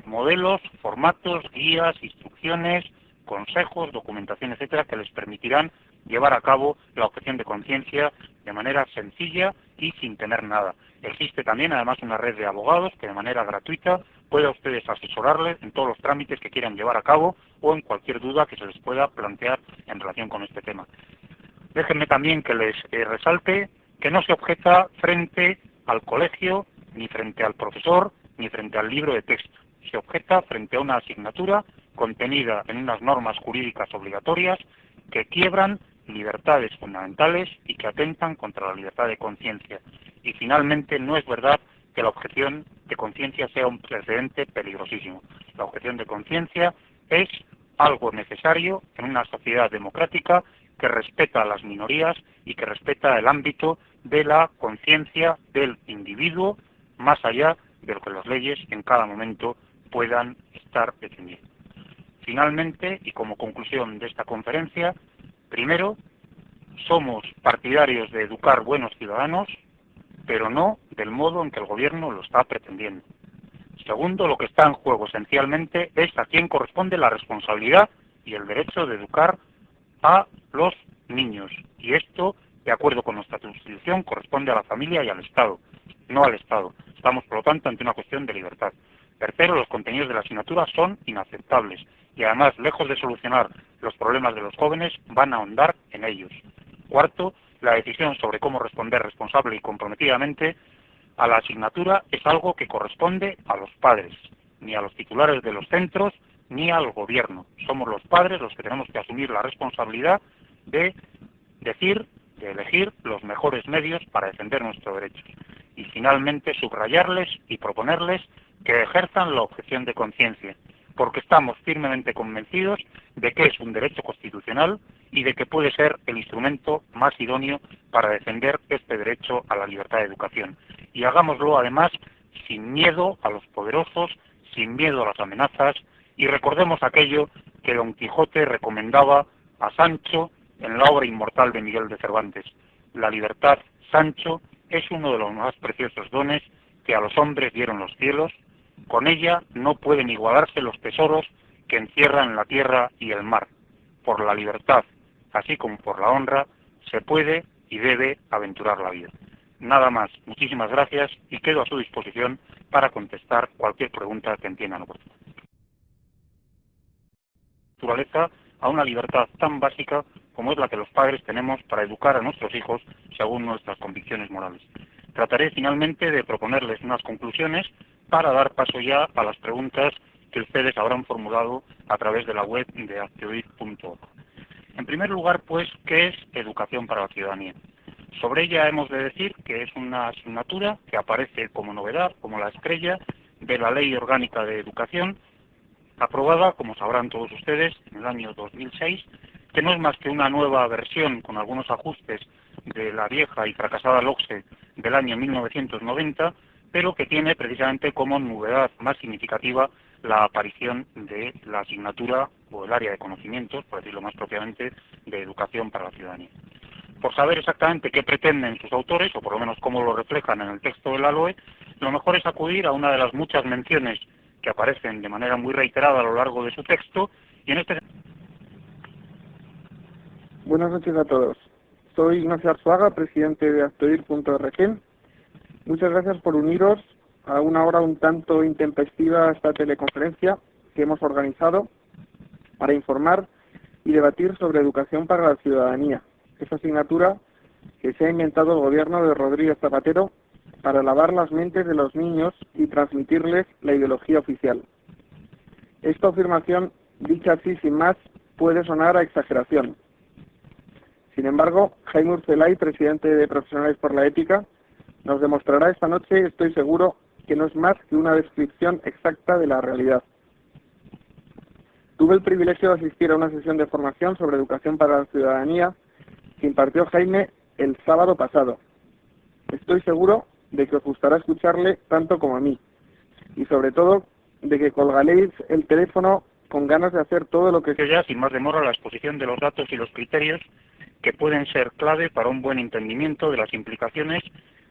modelos, formatos, guías, instrucciones, consejos, documentación, etcétera, que les permitirán llevar a cabo la objeción de conciencia de manera sencilla y sin tener nada. Existe también, además, una red de abogados que de manera gratuita puede a ustedes asesorarles en todos los trámites que quieran llevar a cabo o en cualquier duda que se les pueda plantear en relación con este tema. Déjenme también que les resalte que no se objeta frente al colegio, ni frente al profesor, ni frente al libro de texto. Se objeta frente a una asignatura contenida en unas normas jurídicas obligatorias que quiebran libertades fundamentales y que atentan contra la libertad de conciencia. Y finalmente, no es verdad que la objeción de conciencia sea un precedente peligrosísimo. La objeción de conciencia es algo necesario en una sociedad democrática que respeta a las minorías y que respeta el ámbito de la conciencia del individuo, más allá de lo que las leyes en cada momento puedan estar definiendo. Finalmente, y como conclusión de esta conferencia, primero, somos partidarios de educar buenos ciudadanos, pero no del modo en que el gobierno lo está pretendiendo. Segundo, lo que está en juego esencialmente es a quién corresponde la responsabilidad y el derecho de educar a los niños. Y esto, de acuerdo con nuestra Constitución, corresponde a la familia y al Estado, no al Estado. Estamos, por lo tanto, ante una cuestión de libertad. Tercero, los contenidos de la asignatura son inaceptables y además, lejos de solucionar los problemas de los jóvenes, van a ahondar en ellos. Cuarto, la decisión sobre cómo responder responsable y comprometidamente a la asignatura es algo que corresponde a los padres, ni a los titulares de los centros, ni al gobierno. Somos los padres los que tenemos que asumir la responsabilidad de decir, de elegir los mejores medios para defender nuestros derechos. Y finalmente subrayarles y proponerles que ejerzan la objeción de conciencia, porque estamos firmemente convencidos de que es un derecho constitucional y de que puede ser el instrumento más idóneo para defender este derecho a la libertad de educación. Y hagámoslo además sin miedo a los poderosos, sin miedo a las amenazas, y recordemos aquello que Don Quijote recomendaba a Sancho en la obra inmortal de Miguel de Cervantes. La libertad, Sancho, es uno de los más preciosos dones que a los hombres dieron los cielos. Con ella no pueden igualarse los tesoros que encierran la tierra y el mar. Por la libertad, así como por la honra, se puede y debe aventurar la vida. Nada más, muchísimas gracias y quedo a su disposición para contestar cualquier pregunta que entiendan oportuna. Naturaleza a una libertad tan básica como es la que los padres tenemos para educar a nuestros hijos según nuestras convicciones morales. Trataré finalmente de proponerles unas conclusiones para dar paso ya a las preguntas que ustedes habrán formulado a través de la web de hazteoir.org. En primer lugar, pues, ¿qué es educación para la ciudadanía? Sobre ella hemos de decir que es una asignatura que aparece como novedad, como la estrella de la Ley Orgánica de Educación, aprobada, como sabrán todos ustedes, en el año 2006, que no es más que una nueva versión con algunos ajustes de la vieja y fracasada LOCSE del año 1990, pero que tiene precisamente como novedad más significativa la aparición de la asignatura o el área de conocimientos, por decirlo más propiamente, de educación para la ciudadanía. Por saber exactamente qué pretenden sus autores, o por lo menos cómo lo reflejan en el texto de la LOE, lo mejor es acudir a una de las muchas menciones que aparecen de manera muy reiterada a lo largo de su texto, y en este... Buenas noches a todos. Soy Ignacio Arzuaga, presidente de hazteoir.org. Muchas gracias por uniros a una hora un tanto intempestiva a esta teleconferencia que hemos organizado para informar y debatir sobre educación para la ciudadanía, esa asignatura que se ha inventado el gobierno de Rodríguez Zapatero para lavar las mentes de los niños y transmitirles la ideología oficial. Esta afirmación, dicha así sin más, puede sonar a exageración. Sin embargo, Jaime Urtzelay, presidente de Profesionales por la Ética, nos demostrará esta noche, estoy seguro, que no es más que una descripción exacta de la realidad. Tuve el privilegio de asistir a una sesión de formación sobre educación para la ciudadanía que impartió Jaime el sábado pasado. Estoy seguro de que os gustará escucharle tanto como a mí, y sobre todo de que colgaréis el teléfono con ganas de hacer todo lo que... Ya, sin más demora, la exposición de los datos y los criterios que pueden ser clave para un buen entendimiento de las implicaciones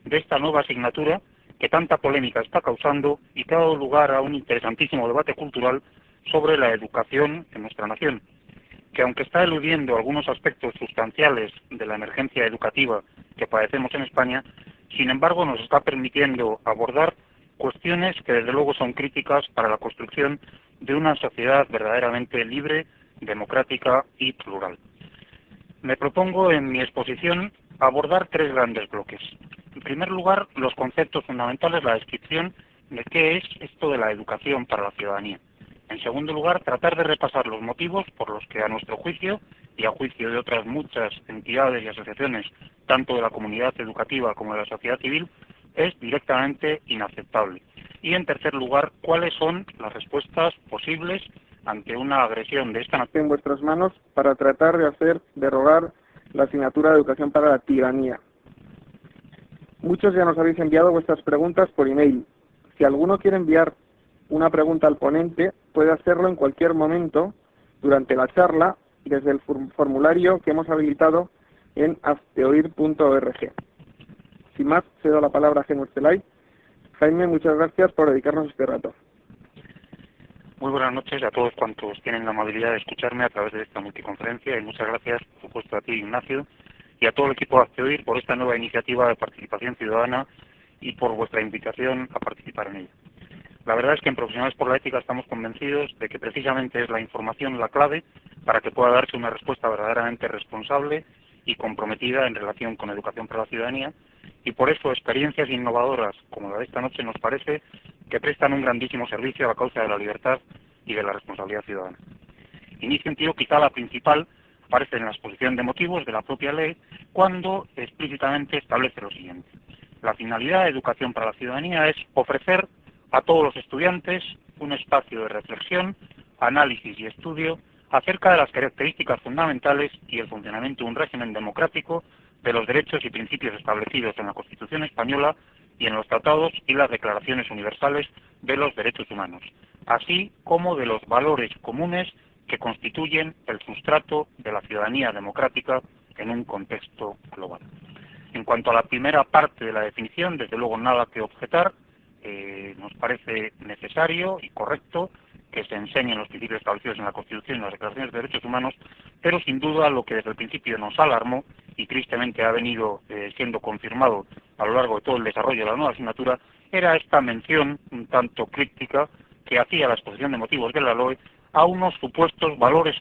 de esta nueva asignatura que tanta polémica está causando y que ha dado lugar a un interesantísimo debate cultural sobre la educación en nuestra nación, que aunque está eludiendo algunos aspectos sustanciales de la emergencia educativa que padecemos en España, sin embargo nos está permitiendo abordar cuestiones que desde luego son críticas para la construcción de una sociedad verdaderamente libre, democrática y plural. Me propongo en mi exposición abordar tres grandes bloques. En primer lugar, los conceptos fundamentales, la descripción de qué es esto de la educación para la ciudadanía. En segundo lugar, tratar de repasar los motivos por los que a nuestro juicio y a juicio de otras muchas entidades y asociaciones, tanto de la comunidad educativa como de la sociedad civil, es directamente inaceptable. Y en tercer lugar, cuáles son las respuestas posibles ante una agresión de esta nación en vuestras manos para tratar de hacer derogar la asignatura de educación para la tiranía. Muchos ya nos habéis enviado vuestras preguntas por email. Si alguno quiere enviar una pregunta al ponente, puede hacerlo en cualquier momento durante la charla desde el formulario que hemos habilitado en hazteoir.org. Sin más, cedo la palabra a Jaime Urtzelay. Jaime, muchas gracias por dedicarnos este rato. Muy buenas noches a todos cuantos tienen la amabilidad de escucharme a través de esta multiconferencia y muchas gracias, por supuesto, a ti, Ignacio, y a todo el equipo de hazteoir por esta nueva iniciativa de participación ciudadana y por vuestra invitación a participar en ella. La verdad es que en Profesionales por la Ética estamos convencidos de que precisamente es la información la clave para que pueda darse una respuesta verdaderamente responsable y comprometida en relación con educación para la ciudadanía, y por eso experiencias innovadoras como la de esta noche nos parece que prestan un grandísimo servicio a la causa de la libertad y de la responsabilidad ciudadana. En ese sentido, quizá la principal aparece en la exposición de motivos de la propia ley, cuando explícitamente establece lo siguiente: la finalidad de educación para la ciudadanía es ofrecer a todos los estudiantes un espacio de reflexión, análisis y estudio acerca de las características fundamentales y el funcionamiento de un régimen democrático, de los derechos y principios establecidos en la Constitución española y en los tratados y las declaraciones universales de los derechos humanos, así como de los valores comunes que constituyen el sustrato de la ciudadanía democrática en un contexto global. En cuanto a la primera parte de la definición, desde luego nada que objetar. Nos parece necesario y correcto que se enseñen los principios establecidos en la Constitución y las declaraciones de derechos humanos, pero sin duda lo que desde el principio nos alarmó y tristemente ha venido siendo confirmado a lo largo de todo el desarrollo de la nueva asignatura era esta mención un tanto críptica que hacía la exposición de motivos de la LOE a unos supuestos valores